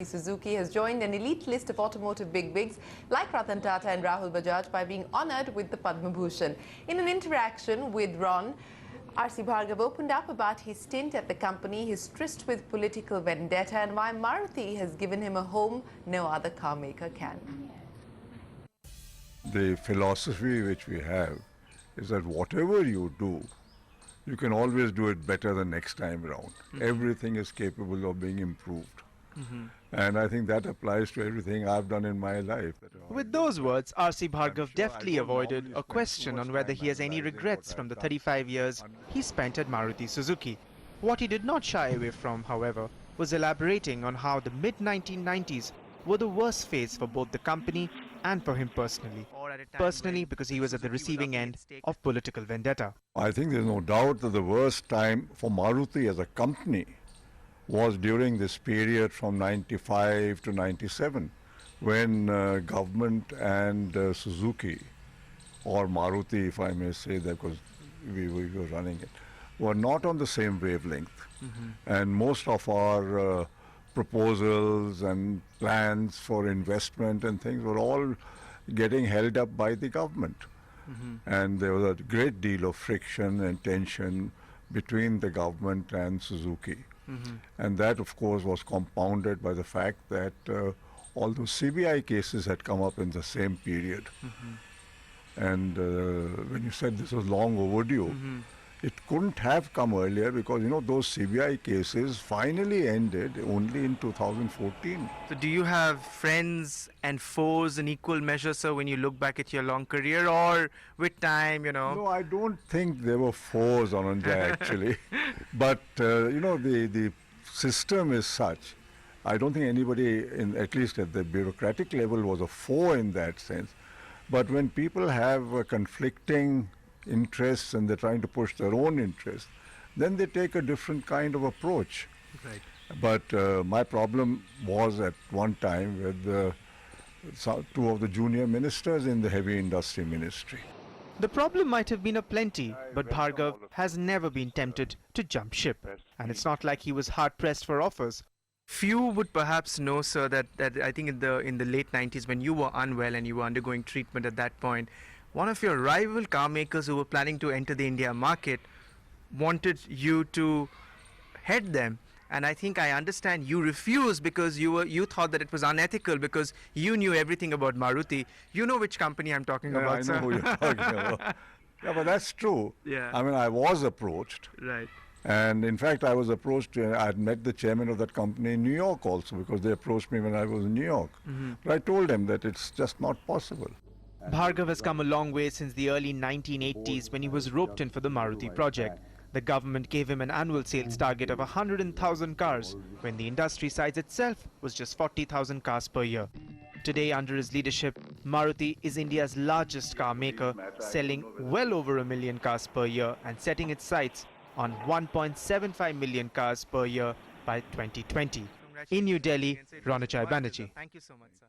Suzuki has joined an elite list of automotive bigwigs like Ratan, Tata and Rahul Bajaj by being honoured with the Padma Bhushan. In an interaction with Ron, RC Bhargava opened up about his stint at the company, his tryst with political vendetta and why Maruti has given him a home no other car maker can. The philosophy which we have is that whatever you do, you can always do it better the next time around. Everything is capable of being improved. And I think that applies to everything I've done in my life. With those words, RC Bhargava deftly avoided a question on whether he has any regrets from the 35 years he spent at Maruti Suzuki. What he did not shy away from, however, was elaborating on how the mid-1990s were the worst phase for both the company and for him personally. Personally, because he was at the receiving end of political vendetta. I think there's no doubt that the worst time for Maruti as a company was during this period from 95 to 97, when government and Suzuki, or Maruti if I may say that because we were running it, were not on the same wavelength. And most of our proposals and plans for investment and things were all getting held up by the government. And there was a great deal of friction and tension between the government and Suzuki. And that, of course, was compounded by the fact that all those CBI cases had come up in the same period. And when you said this was long overdue, it couldn't have come earlier because, you know, those CBI cases finally ended only in 2014. So do you have friends and foes in equal measure, sir, when you look back at your long career, or with time, you know? No, I don't think there were foes, Ananja, actually. But, you know, the system is such. I don't think anybody, at least at the bureaucratic level, was a foe in that sense. But when people have conflicting interests and they're trying to push their own interests, then they take a different kind of approach. Right. But my problem was at one time with two of the junior ministers in the heavy industry ministry. The problem might have been aplenty, but Bhargava has never been tempted to jump ship. And it's not like he was hard-pressed for offers. Few would perhaps know, sir, that I think in the late 90s, when you were unwell and you were undergoing treatment at that point, one of your rival car makers who were planning to enter the India market wanted you to head them. And I think I understand you refused because you thought that it was unethical because you knew everything about Maruti. You know which company I'm talking about, sir. I know who you're talking about. Yeah, but that's true. Yeah. I mean, I was approached. Right. And in fact, I was approached, I had met the chairman of that company in New York also because they approached me when I was in New York. But I told them that it's just not possible. Bhargava has come a long way since the early 1980s when he was roped in for the Maruti project. The government gave him an annual sales target of 100,000 cars, when the industry size itself was just 40,000 cars per year. Today, under his leadership, Maruti is India's largest car maker, selling well over 1 million cars per year and setting its sights on 1.75 million cars per year by 2020. In New Delhi, Ronachai Banerjee. Thank you so much, sir.